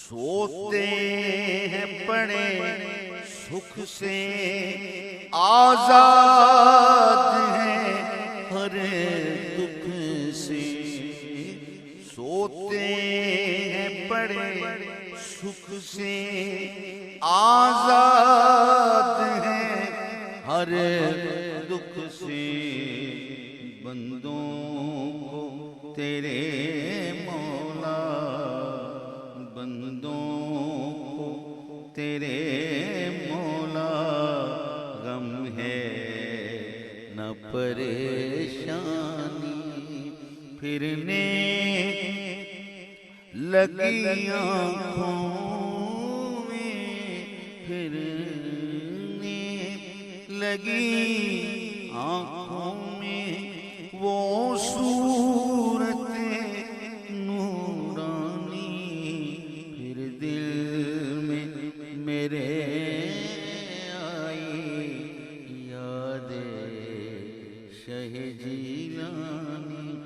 سوتے ہیں پڑے سکھ سے آزاد ہیں ہر دکھ سے، سوتے ہیں پڑے سکھ سے آزاد ہیں ہر دکھ سے، بندوں کو تیرے مولا، بندوں کو تیرے مولا غم ہے نہ پریشانی، پھرنے لگی آنکھوں میں، پھرنے لگی آنکھوں میں وہ صورت نورانی، پھر دل میں میرے آئی یاد شہ جیلانی،